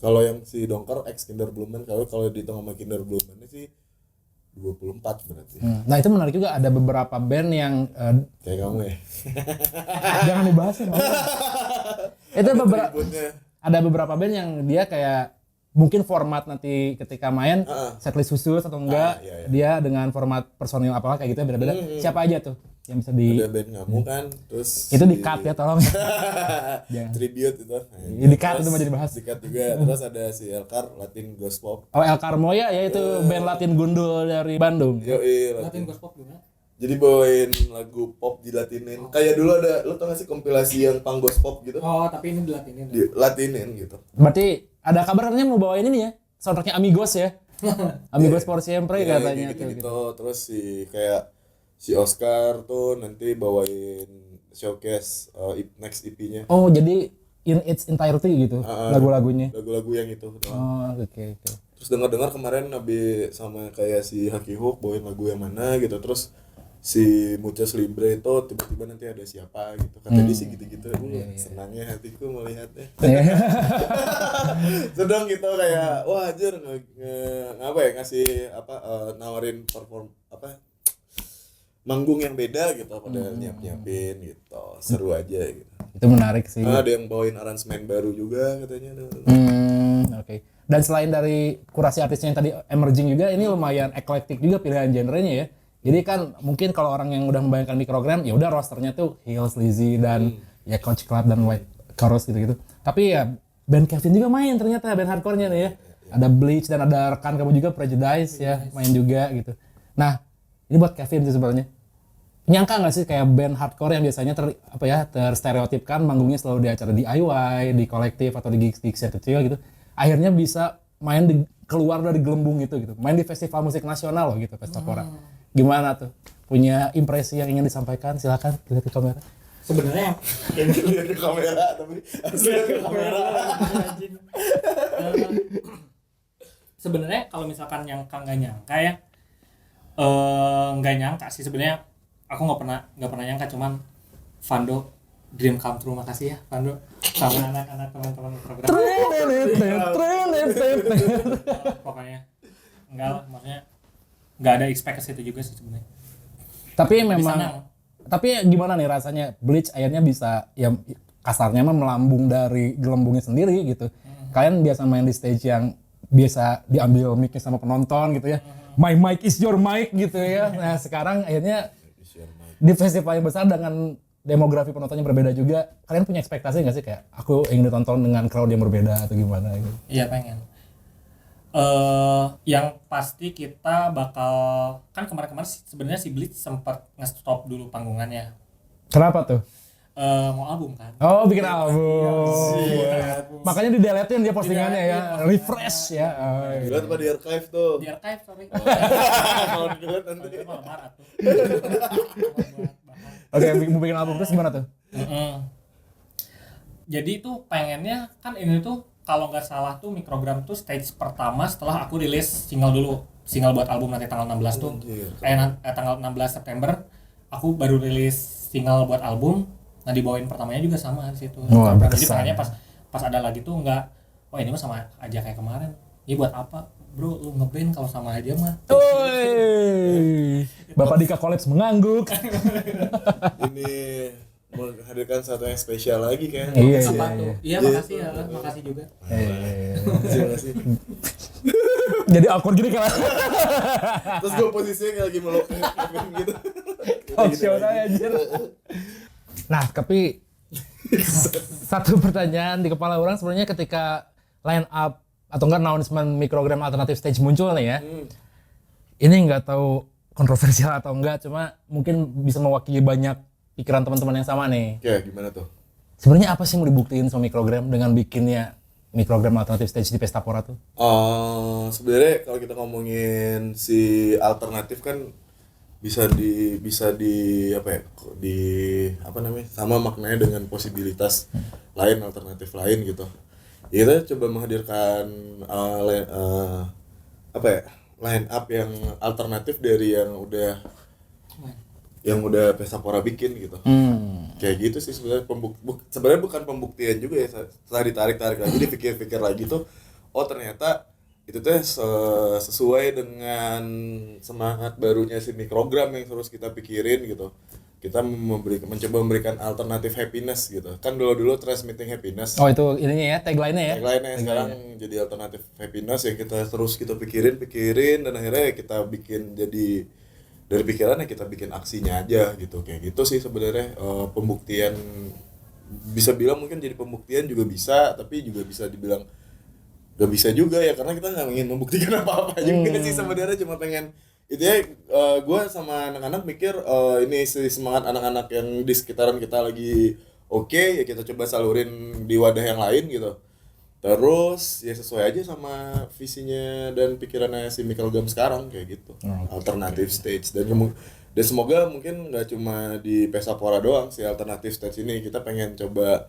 Kalau yang si Dongker ex Kinder Blumen, kalau dihitung sama Kinder Blumen sih 24 berarti. Nah itu menarik juga, ada beberapa band yang kayak kamu ya. Jangan dibahas ya. Itu ada beberapa band yang dia kayak mungkin format nanti ketika main setlist khusus atau enggak, iya. dia dengan format personil apalah kayak gitu beda-beda. Siapa aja tuh yang bisa ada band kamu kan, terus itu di cut ya tolong. Tribute itu. Di cut itu mau jadi bahas. Di cut juga. Terus ada si Elkar Latin Ghost Pop. Oh El Carmo ya itu band Latin gundul dari Bandung. Yoi, Latin Ghost Pop gimana? Jadi bawain lagu pop dilatinin. Kayak dulu ada, lo tau gak sih kompilasi yang punk ghost pop gitu? Oh, tapi ini dilatinin. Dilatinin gitu. Berarti ada kabar katanya mau bawain ini ya, soundtracknya Amigos ya. Amigos por siempre katanya gitu, gitu. Terus si Oscar tuh nanti bawain showcase next EP-nya. Oh, jadi in its entirety gitu lagu-lagunya. Lagu-lagu yang itu. Oh, oke. Terus dengar kemarin Nabi sama kayak si Haki Hook bawain lagu yang mana gitu. Terus si Muchos Libre itu tiba-tiba nanti ada siapa gitu. Kata dia sih gitu-gitu. Senangnya hatiku melihatnya. Sedang gitu kayak wah anjir ngasih nawarin perform manggung yang beda gitu pada nyiapin gitu. Seru aja gitu. Itu menarik sih. Ada yang bawain aransemen baru juga katanya. Oke. Dan selain dari kurasi artisnya yang tadi emerging juga, ini lumayan eklektik juga pilihan genrenya ya. Jadi kan mungkin kalau orang yang udah membayangkan Microgram ya udah rosternya tuh Hills, Lizzy dan ya Coach Club dan White Chorus gitu. Tapi ya band Kevin juga main ternyata, band hardcore-nya nih ya. Ada Bleach dan ada rekan kamu juga Prejudice ya main juga gitu. Nah, Ini buat Kevin sih sebenarnya. Nyangka nggak sih kayak band hardcore yang biasanya terstereotipkan manggungnya selalu di acara DIY, di kolektif atau di gigs-gigs yang kecil gitu. Akhirnya bisa main keluar dari gelembung gitu. Main di festival musik nasional loh gitu, Pestapora. Gimana tuh? Punya impresi yang ingin disampaikan? Silakan lihat ke kamera. Sebenarnya Ini lihat ke kamera tapi harus lihat ke kamera. Sebenarnya kalau misalkan nyangka nggak nyangka ya, nggak nyangka sih sebenarnya. Aku nggak pernah nyangka, cuman Vando dream come true. Makasih ya Vando sama anak-anak teman-teman program. Pokoknya enggak lah, maksudnya nggak ada expect ke situ juga sih sebenarnya. Tapi Senang. memang tapi gimana nih rasanya Bleach akhirnya bisa ya kasarnya mah melambung dari gelembungnya sendiri gitu. Kalian biasa main di stage yang biasa diambil mic-nya sama penonton gitu ya. My mic is your mic gitu ya. Nah, sekarang akhirnya di festival yang besar dengan demografi penontonnya berbeda juga. Kalian punya ekspektasi nggak sih kayak aku ingin ditonton dengan crowd yang berbeda atau gimana gitu? Iya pengen. Yang pasti kita bakal, kan kemarin-kemarin sebenarnya si Bleach sempat nge-stop dulu panggungannya. Kenapa tuh? Mau album kan. Oh, bikin album. Album. Makanya di-deletein dia postingannya ya. Di-deletein, Refresh ya. Oh, iya. Dilihat apa di archive tuh. Di archive sorry. Kalau dilihat nanti. Itu malah barat tuh. Oke, mau bikin album terus gimana tuh? Jadi itu pengennya kan ini tuh kalau nggak salah tuh Mikrogram tuh stage pertama setelah aku rilis single dulu. Single buat album nanti tanggal 16 tuh. Tanggal 16 September aku baru rilis single buat album. Nah dibawain pertamanya juga sama di situ. Wah, Jadi berkesan. pengennya pas ada lagi tuh nggak, oh ini mah sama aja kayak kemarin. Ini buat apa? Bro, lu ngeband kalau sama aja mah. Woi, Bapak Dika Collapse mengangguk. Ini menghadirkan satu yang spesial lagi kan. Iya, Apa iya, tuh? iya. Iya makasih ya, makasih juga. Terima kasih. Jadi awkward gini kan. Terus gue posisinya kayak lagi meluk Kevin gitu. Talk show aja anjir. Nah, tapi satu pertanyaan di kepala orang sebenarnya ketika line up atau enggak announcement Mikrogram alternatif stage muncul nih ya. Ini nggak tahu kontroversial atau enggak, cuma mungkin bisa mewakili banyak pikiran teman-teman yang sama nih. Kayak gimana tuh? Sebenarnya apa sih yang mau dibuktiin sama Mikrogram dengan bikinnya Mikrogram alternatif stage di Pestapora tuh? Sebenarnya kalau kita ngomongin si alternatif kan bisa di apa namanya, sama maknanya dengan posibilitas lain, alternatif lain gitu. Ya, kita coba menghadirkan line up yang alternatif dari yang udah Pestapora bikin gitu. Kayak gitu sih sebenarnya. Sebenarnya bukan pembuktian juga ya, setelah ditarik lagi, dipikir-pikir lagi tuh, oh ternyata itu tuh sesuai dengan semangat barunya si Mikrogram yang terus kita pikirin gitu. Kita mencoba memberikan alternatif happiness gitu. Kan dulu transmitting happiness. Oh, itu ininya ya, tagline-nya ya. Tagline-nya sekarang jadi alternatif happiness yang kita pikirin dan akhirnya kita bikin jadi dari pikirannya kita bikin aksinya aja gitu. Kayak gitu sih sebenarnya. Pembuktian bisa bilang mungkin jadi pembuktian juga bisa, tapi juga bisa dibilang gak bisa juga ya, karena kita nggak ingin membuktikan apa-apa juga sih sebenarnya, cuma pengen itu ya. Gue sama anak-anak mikir ini si semangat anak-anak yang di sekitaran kita lagi oke, ya kita coba salurin di wadah yang lain gitu. Terus ya sesuai aja sama visinya dan pikirannya si Mikrogram sekarang kayak gitu. Alternative stage dan semoga mungkin nggak cuma di Pestapora doang si alternative stage ini. Kita pengen coba,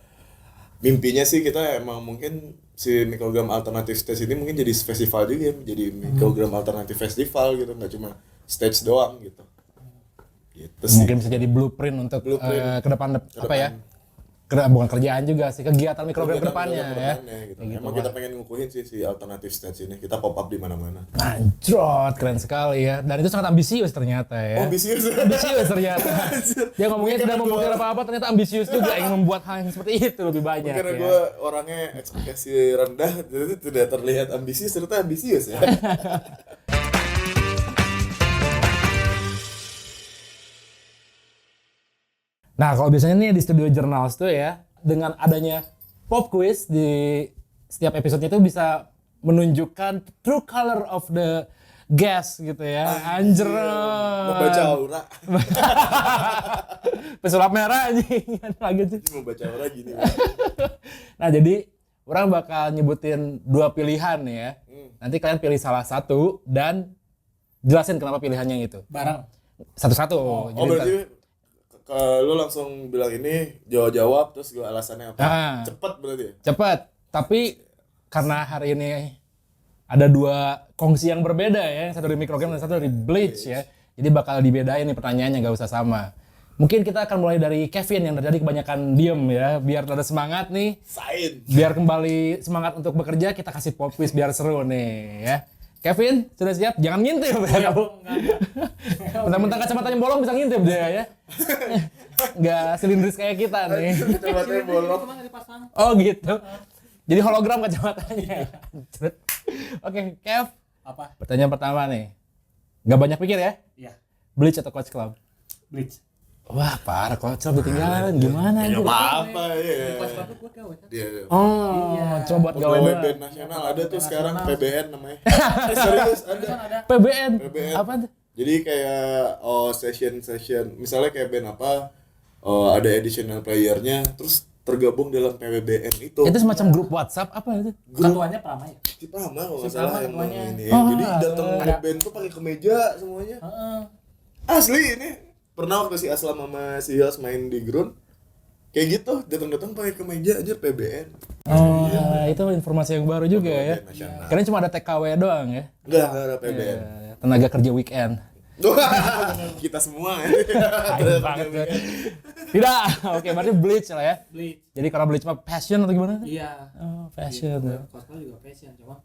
mimpinya sih kita emang mungkin si Mikrogram alternative stage ini mungkin jadi festival juga ya, jadi Mikrogram alternative festival gitu, nggak cuma stage doang gitu. Gitu sih. Mungkin bisa jadi blueprint untuk ke depan apa ya? Bukan kerjaan juga sih, kegiatan Mikrogram ke depannya ya. Gitu. Emang kita pengen ngukuhin si alternative stage ini, kita pop up di mana-mana. Anjrot, keren sekali ya. Dan itu sangat ambisius ternyata ya. Ambisius. Ambisius ternyata. Dia ngomongnya tidak membuktikan apa-apa, ternyata ambisius juga ingin membuat hal yang seperti itu lebih banyak. Karena ya. gue orangnya ekspektasi rendah, jadi tidak terlihat ambisius, ternyata ambisius ya. Nah, kalau biasanya nih di studio Journals tuh ya, dengan adanya pop quiz di setiap episodenya itu bisa menunjukkan true color of the guest gitu ya. Anjrot. Membaca aura. Pesulap merah anjing. Lagi tuh. Membaca aura gini. Nah, jadi orang bakal nyebutin 2 pilihan nih ya. Nanti kalian pilih salah satu dan jelasin kenapa pilihannya itu. Bareng. Satu-satu. Oh Jadi berarti lu langsung bilang ini jawab terus gue alasannya apa? Cepet berarti ya? cepet. Tapi karena hari ini ada 2 kongsi yang berbeda ya, yang satu dari Microgram dan satu dari Bleach ya. Jadi bakal dibedain nih pertanyaannya, nggak usah sama. Mungkin kita akan mulai dari Kevin yang terjadi kebanyakan diem ya, biar ada semangat nih. Sain. Biar kembali semangat untuk bekerja, kita kasih pop quiz biar seru nih ya. Kevin, sudah siap? Jangan ngintip ya kamu. Mentang-mentang kacamatanya bolong bisa ngintip dia ya. Nggak silindris kayak kita nih. Kacamatanya bolong. Oh gitu. Jadi hologram kacamatanya. Oke, Kev. Apa? Pertanyaan pertama nih. Nggak banyak pikir ya? Iya. Bleach atau Coach Club? Bleach. Wah, parah. Coach Club ditinggalin. Gimana Nggak anjir? apa-apa ya. Pas banget gue gawe kan. Dia Oh, coba buat gawe pegawai doang. band nasional ada tuh sekarang PBN namanya. Serius ada. PBN. PBN. Apa tuh? Jadi kayak session misalnya kayak band apa ada additional playernya terus tergabung dalam PBBN itu. Itu semacam grup WhatsApp apa itu? Ketuanya Prama ya? Si Prama kalau Si nggak salah Prama emang ketuanya. ini. Oh, Jadi datang ada. ke band tuh pakai kemeja semuanya. Heeh. Asli ini. Pernah waktu si Aslam sama si Yos main di Ground kayak gitu, datang-datang pakai kemeja aja PBN. Oh, itu informasi yang baru juga ya. PBN nasional. Karena cuma ada TKW doang ya. Enggak ada PBN. Tenaga kerja weekend. Kita semua ya. Ayo banget ya. Tidak. Oke, berarti Bleach lah ya. Bleach. Jadi kalau Bleach mah passion atau gimana? Iya. Oh, passion. Ya. Kostal juga passion, cuma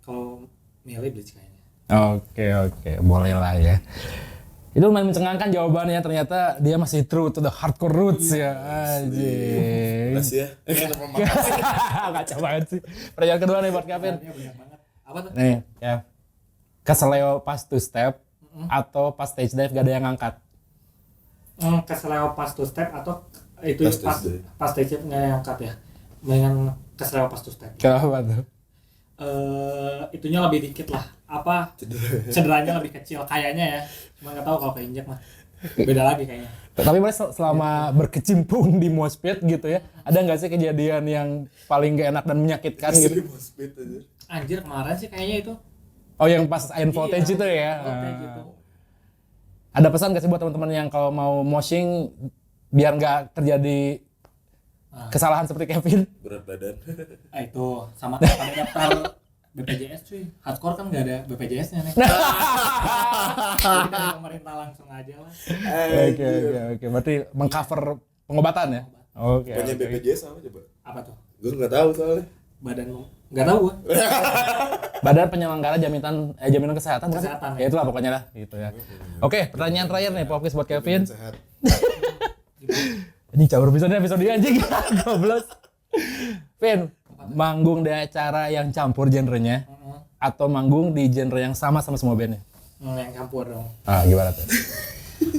kalau milih Bleach kayaknya. Oke, boleh lah ya. Itu lumayan mencengangkan jawabannya, ternyata dia masih true to the hardcore roots ya. Anjing. Makasih ya. Kenapa makasih? Kacau banget sih. Pertanyaan kedua nih buat Kevin. Ini banyak banget. Apa tuh? Nih, ya. Keseleo pas two step atau pas stage dive gak ada yang ngangkat. Keseleo pas two step atau itu Pas pas two step. pas stage dive nggak yang angkat ya? Mendingan keseleo pas two step. Kenapa tuh? Itunya lebih dikit lah. Apa? Cederanya lebih kecil kayaknya ya. Cuma nggak tahu kalau keinjek mah. Beda lagi kayaknya. Tapi Mas selama berkecimpung di mosh pit gitu ya, ada nggak sih kejadian yang paling gak enak dan menyakitkan gitu? Moshpit aja. Anjir kemarin sih kayaknya itu. Oh, yang pas Iron Voltage itu ya? Voltage itu. Ada pesan nggak sih buat teman-teman yang kalau mau moshing biar nggak terjadi kesalahan seperti Kevin? Berat badan. Itu sama pada daftar BPJS cuy. Hardcore kan nggak ada BPJS-nya nih. Jadi dari pemerintah langsung aja lah. Oke. Berarti mengcover pengobatan ya? Oke. Punya BPJS apa coba? Apa tuh? Gue nggak tahu soalnya. Badan nggak tahu gua. Badan Penyelenggara Jaminan Kesehatan bukan sih? Kesehatan, Ya itulah pokoknya lah gitu ya. Oke, pertanyaan terakhir nih fokus buat Kevin. Sehat. Ini caur bisa nih episode anjing. Goblok. Vin, manggung di acara yang campur genrenya atau manggung di genre yang sama semua bandnya? Yang campur dong. Ah, gimana tuh?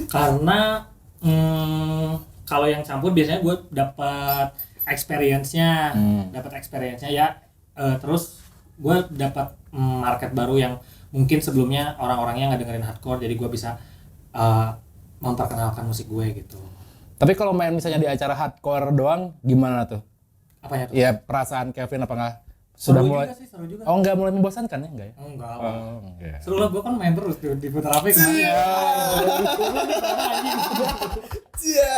Karena kalau yang campur biasanya gue dapat experience-nya, ya. Terus gue dapat market baru yang mungkin sebelumnya orang-orangnya nggak dengerin hardcore, jadi gue bisa memperkenalkan musik gue gitu. Tapi kalau main misalnya di acara hardcore doang, gimana tuh? Apanya tuh? Ya perasaan Kevin apa enggak? Sudah Seru mulai? juga sih, seru juga. Oh, enggak mulai membosankan ya? Enggak ya? Enggak. Oh, enggak. Seru lah, gue kan main terus di Putra Api kemarin. Iya.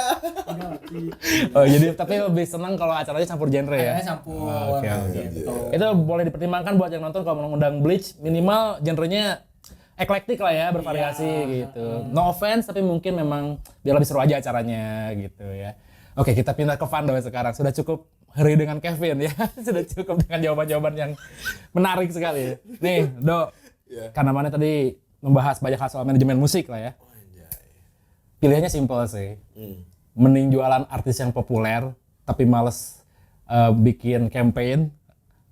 Oh, jadi tapi lebih senang kalau acaranya campur genre ya? Kayaknya campur. Oke. Gitu. Itu boleh dipertimbangkan buat yang nonton kalau mau ngundang Bleach, minimal genrenya eklektik lah ya, bervariasi gitu. No offense, tapi mungkin memang biar lebih seru aja acaranya gitu ya. Oke, kita pindah ke Vando sekarang. Sudah cukup hari dengan Kevin ya. Sudah cukup dengan jawaban-jawaban yang menarik sekali. Nih, Do. Iya. Karena mana tadi membahas banyak hal soal manajemen musik lah ya. Pilihannya simpel sih. Mending jualan artis yang populer tapi males bikin campaign,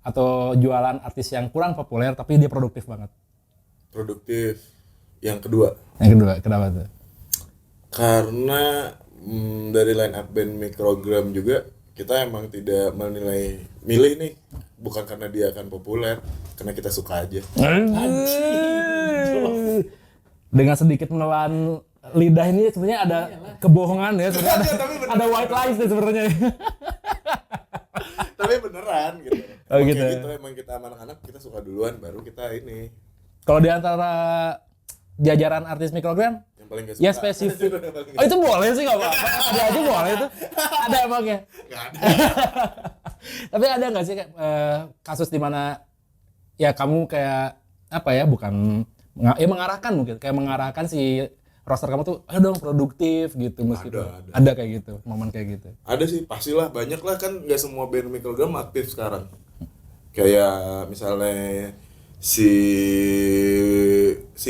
atau jualan artis yang kurang populer tapi dia produktif banget. Produktif. Yang kedua. Yang kedua, kenapa tuh? Karena dari line up band Microgram juga kita emang tidak milih nih bukan karena dia akan populer, karena kita suka aja. dengan sedikit menelan lidah ini sebenarnya ada kebohongan ya sebenarnya. Ada white lies nih sebenarnya. Tapi beneran gitu. Oh, Emang gitu. kayak gitu, emang kita sama anak-anak kita suka duluan baru kita ini. Kalau di antara jajaran artis mikrogram Yang paling gak suka. ya spesifik. Oh itu boleh sih nggak apa-apa. Dia aja boleh itu. Ada emangnya. Nggak ada. Tapi ada nggak sih kasus di mana ya kamu kayak apa ya bukan ya mengarahkan mungkin kayak mengarahkan si roster kamu tuh ayo dong produktif gitu meskipun ada kayak gitu momen kayak gitu. Ada sih, pastilah banyak lah kan, nggak semua band mikrogram aktif sekarang. Kayak misalnya si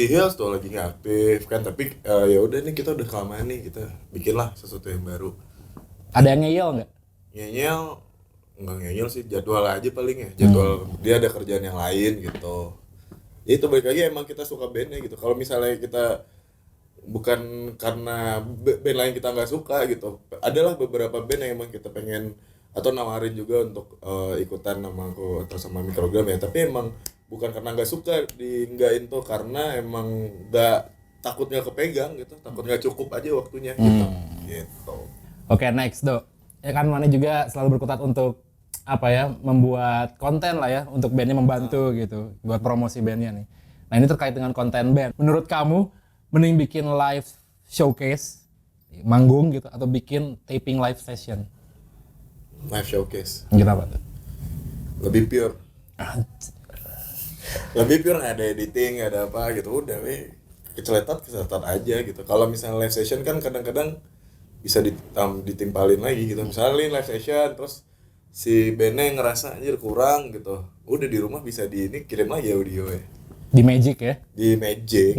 Hills tuh lagi nggak aktif kan, tapi ya udah nih kita udah kelamaan nih, kita bikinlah sesuatu yang baru. Ada yang ngeyel nggak? Ngeyel nggak ngeyel sih, jadwal aja paling ya, jadwal dia ada kerjaan yang lain gitu. Ya itu balik lagi emang kita suka bandnya gitu. Kalau misalnya kita bukan karena band lain kita nggak suka gitu, adalah beberapa band yang emang kita pengen atau nawarin juga untuk ikutan sama aku atau sama mikrogram ya, tapi emang bukan karena nggak suka diinggain tuh, karena emang nggak takut nggak kepegang gitu, takut nggak cukup aja waktunya gitu. Gitu. Oke, next Dok. Ya kan Mane juga selalu berkutat untuk apa ya membuat konten lah ya untuk bandnya membantu gitu buat promosi bandnya nih. Nah ini terkait dengan konten band. Menurut kamu mending bikin live showcase manggung gitu atau bikin taping live session? Live showcase. Kenapa tuh? Lebih pure. Lebih pure, nggak ada editing, nggak ada apa gitu, udah keceletot aja gitu. Kalau misalnya live session kan kadang-kadang bisa ditimpalin lagi gitu. Misalnya live session terus si bandnya ngerasa anjir kurang gitu, udah di rumah bisa kirim lagi audio ya. Di Magic ya? Di Magic.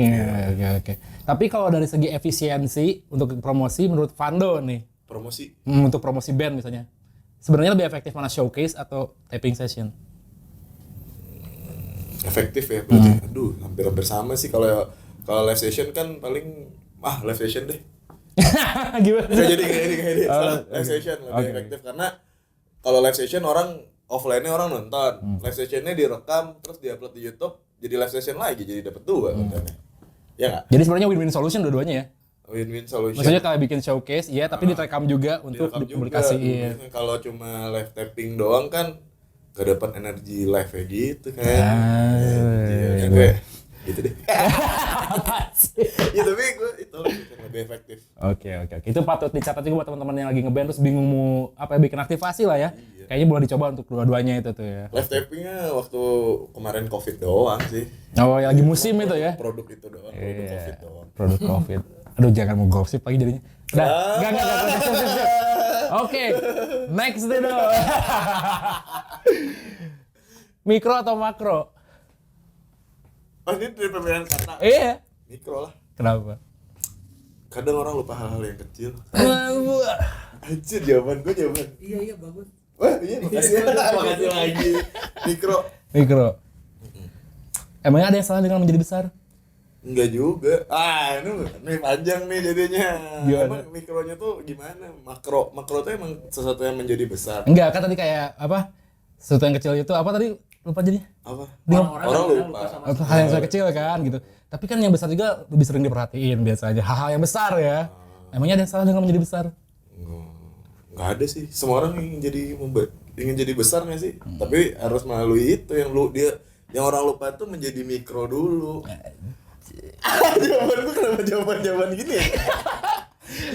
Oke. Tapi kalau dari segi efisiensi untuk promosi menurut Vando nih, Promosi untuk promosi band misalnya, sebenarnya lebih efektif mana showcase atau taping session? efektif ya berarti. Aduh, hampir sama sih. Kalau live session kan paling live session deh. Gimana? Bisa jadi kayak ini. Live session lebih efektif karena kalau live session orang offline-nya orang nonton, live session-nya direkam terus diupload di YouTube, jadi live session lagi, jadi dapat dua kontennya. Ya nggak? Jadi sebenarnya win-win solution dua-duanya ya? Win-win solution. Maksudnya kalau bikin showcase, ya tapi direkam juga untuk Direkam dipublikasiin. juga. Kalau cuma live tapping doang kan gak dapat energi live kayak gitu kan. Ah, Kayak gitu deh. Ya tapi gue itu lebih efektif. Oke. Itu patut dicatat juga buat teman-teman yang lagi ngeband terus bingung mau bikin aktivasi lah ya. Kayaknya boleh dicoba untuk dua-duanya itu tuh ya. Live tappingnya waktu kemarin COVID doang sih. Oh, ya lagi musim itu ya. Produk itu doang, produk COVID doang. Produk COVID. Aduh, jangan mau gosip lagi jadinya. Udah, enggak. Siap. Oke, next deh dong. Mikro atau makro? Oh ini dari pemilihan kata. Iya. Mikro lah. Kenapa? Kadang orang lupa hal-hal yang kecil. Anjir, jawaban. Iya bagus. Wah iya, makasih ya. Makasih lagi. Mikro. Emangnya ada yang salah dengan menjadi besar? Enggak juga. Ini panjang nih jadinya. Gimana? Emang mikronya tuh gimana? Makro tuh emang sesuatu yang menjadi besar. Enggak, kan tadi kayak apa? Sesuatu yang kecil itu apa tadi? Lupa jadinya. Apa? Orang lupa. Atau hal yang sangat kecil kan gitu. Tapi kan yang besar juga lebih sering diperhatiin biasanya. Hal-hal yang besar ya. Emangnya ada yang salah dengan menjadi besar? Nggak ada sih. Semua orang ingin jadi besar nggak sih? Tapi harus melalui itu yang orang lupa tuh menjadi mikro dulu. Jawaban gue kenapa jawaban gini ya?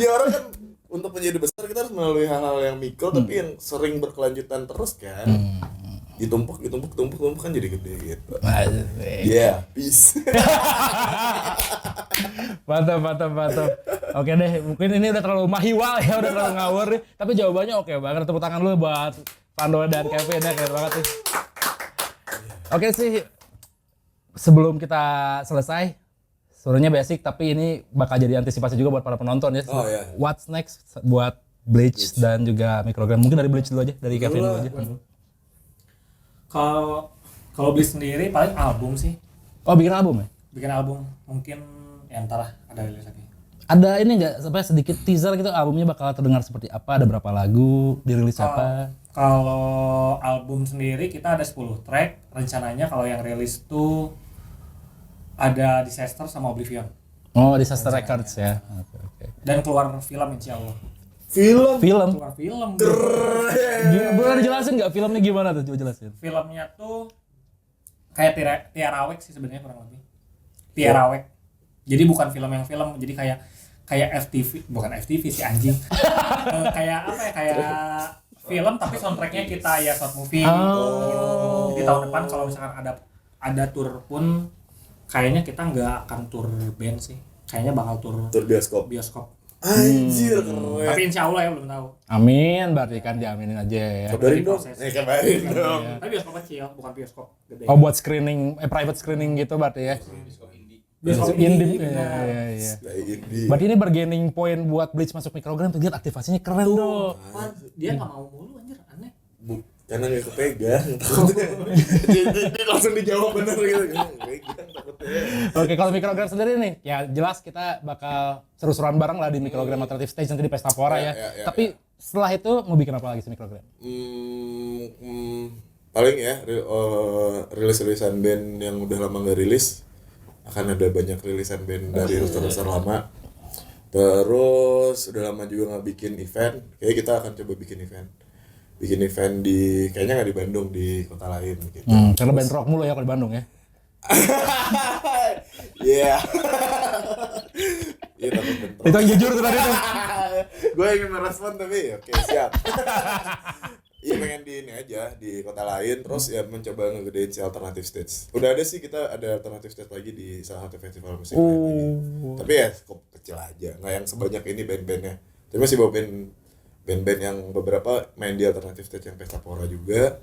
Ya orang kan untuk menjadi besar kita harus melalui hal-hal yang mikro tapi yang sering berkelanjutan terus kan. Ditumpuk kan jadi gede gitu. Peace. Mantap. Oke deh, mungkin ini udah terlalu mahiwal ya, udah terlalu ngawur nih. Tapi jawabannya oke banget. Tepuk tangan dulu buat Vando dan Kevin ya, keren banget sih. Oke sih, sebelum kita selesai, sebenarnya basic tapi ini bakal jadi antisipasi juga buat para penonton ya. Oh, iya. What's next buat Bleach dan juga Mikrogram? Mungkin dari Bleach dulu aja, dari Kevin dulu aja. Kalau beli sendiri paling album sih. Oh, bikin album ya? Bikin album mungkin ya entar lah ada rilis lagi. Ada ini nggak sampai sedikit teaser gitu albumnya bakal terdengar seperti apa, ada berapa lagu, dirilis apa? Kalau album sendiri kita ada 10 track, rencananya kalau yang rilis tuh ada Disaster sama Oblivion. Oh, Disaster Records ya. Oke. Dan keluar film insya Allah. Film. Keluar film. Boleh dijelasin nggak filmnya gimana tuh? Coba jelasin. Filmnya tuh kayak Tiarawek sih sebenarnya kurang lebih. Tiarawek. Jadi bukan film yang film, jadi kayak FTV, bukan FTV sih anjing. Kayak apa ya? Kayak film tapi soundtracknya kita ya short movie. Gitu. Di tahun depan kalau misalkan ada tour pun kayaknya kita nggak akan tour band sih. Kayaknya bakal tour bioskop. Anjir keren. Tapi insya Allah ya belum tahu. Amin, berarti kan diaminin aja ya. Kabarin dong. proses. Kabarin dong. Tapi bioskop kecil, bukan bioskop gede. Oh, buat screening, private screening gitu berarti ya. Bioskop Indie. benar. Iya. Kayak indie. Berarti ini bargaining point buat Bleach masuk mikrogram tuh, lihat aktivasinya keren dong. Dia nggak mau mulu anjir, aneh. Karena nggak kepegang. Jadi langsung dijawab bener gitu. Kepegang takutnya. Oke, kalau mikrogram sendiri nih, ya jelas kita bakal seru-seruan bareng lah di mikrogram alternative stage nanti di Pesta Pora ya. Tapi setelah itu mau bikin apa lagi sih mikrogram? Paling ya rilis-rilisan band yang udah lama nggak rilis. Akan ada banyak rilisan band dari roster-roster lama. Terus udah lama juga nggak bikin event. Kayaknya kita akan coba bikin event di kayaknya nggak di Bandung, di kota lain gitu. Karena band rock mulu ya kalau di Bandung ya. Iya. Iya tapi bentrok. Itu yang jujur tuh tadi tuh. Gue ingin merespon tapi oke siap. Iya pengen di ini aja di kota lain terus ya mencoba ngegedein si alternative stage. Udah ada sih kita ada alternative stage lagi di salah satu festival musik lain lagi. Tapi ya cukup kecil aja, nggak yang sebanyak ini band-bandnya. Tapi masih bawa band-band yang beberapa main di alternative stage yang Pesta Pora juga.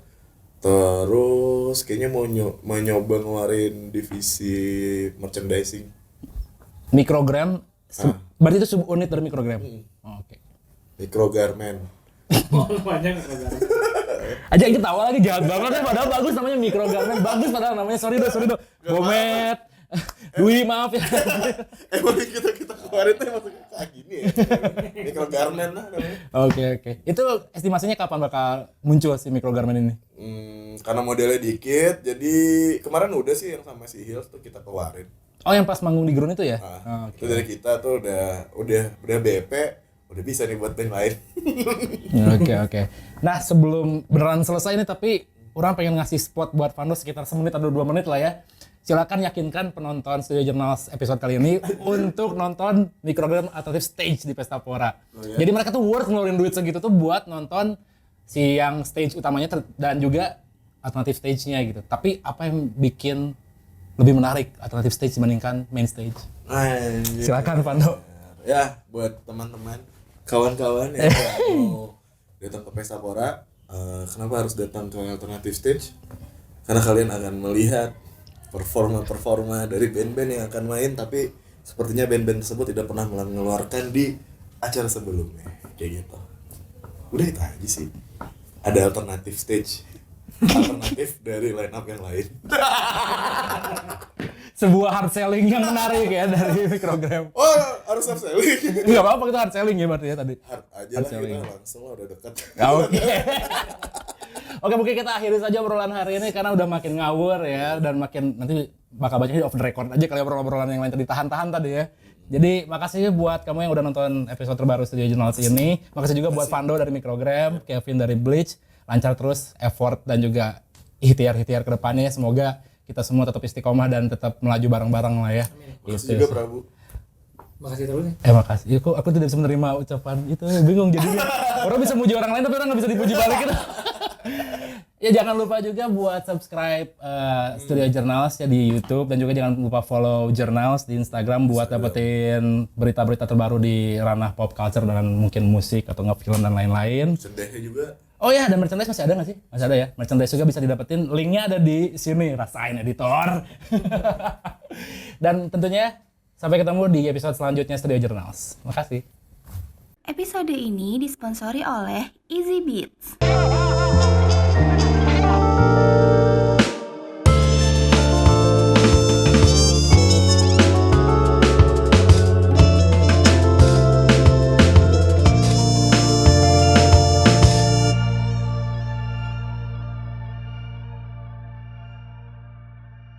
Terus kayaknya mau nyoba ngeluarin divisi merchandising. Mikrogram, berarti itu subunit dari mikrogram. Oke. Microgarment. Panjang enggak. Aja ketawa lagi jahat banget ya, padahal bagus namanya mikrogarment, bagus padahal namanya sorry do. Bomet. Dwi maaf ya. Emang kita kemarin tuh masuk kayak gini ya. Microgarment lah namanya. Oke. Itu estimasinya kapan bakal muncul si mikrogarment ini? Karena modelnya dikit, jadi kemarin udah sih yang sama si Hills tuh kita keluarin. Oh, yang pas manggung di Grun itu ya? Itu dari kita tuh udah BP, udah bisa nih buat band lain. Oke. Nah, sebelum beneran selesai ini tapi orang pengen ngasih spot buat Vando sekitar 1 menit atau 2 menit lah ya. Silakan yakinkan penonton Studio Journals episode kali ini untuk nonton mikrogram alternative stage di Pesta Pora. Jadi mereka tuh worth ngeluarin duit segitu tuh buat nonton si yang stage utamanya dan juga alternative stage-nya gitu. Tapi apa yang bikin lebih menarik alternative stage dibandingkan main stage? Silakan Vando. Ya, buat teman-teman, kawan-kawan yang mau datang ke Pesta Pora, kenapa harus datang ke alternative stage? Karena kalian akan melihat performa dari band-band yang akan main, tapi sepertinya band-band tersebut tidak pernah mengeluarkan di acara sebelumnya, kayak gitu. Udah itu aja sih. Ada alternative stage, alternatif dari line up yang lain. Sebuah hard selling yang menarik ya dari mikrogram. Oh, harus hard selling. Enggak apa-apa, itu hard selling ya berarti ya tadi. Hard aja Hard lah, selling. kita langsung lah udah dekat. Oke. Oke, mungkin kita akhiri saja obrolan hari ini karena udah makin ngawur ya dan makin nanti bakal banyak di off the record aja kali obrolan yang lain tadi tahan tadi ya. Jadi makasih buat kamu yang udah nonton episode terbaru Studio Journals ini. Makasih juga buat Vando dari Mikrogram, Kevin dari Bleach. Lancar terus effort dan juga ikhtiar ke depannya. Semoga kita semua tetap istiqomah dan tetap melaju bareng-bareng lah ya. Makasih juga Prabu. Makasih terus nih. Makasih. Ya, aku tidak bisa menerima ucapan itu, bingung jadinya. Orang bisa muji orang lain tapi orang nggak bisa dipuji balik gitu. Ya jangan lupa juga buat subscribe Studio Journals ya di YouTube dan juga jangan lupa follow Journals di Instagram buat dapetin berita-berita terbaru di ranah pop culture dan mungkin musik atau nggak film dan lain-lain. Sedihnya juga. Oh ya, dan merchandise masih ada nggak sih? Masih ada ya. Merchandise juga bisa didapetin. Linknya ada di sini. Rasain editor. Dan tentunya sampai ketemu di episode selanjutnya Studio Journals. Makasih. Episode ini disponsori oleh Easy Beats.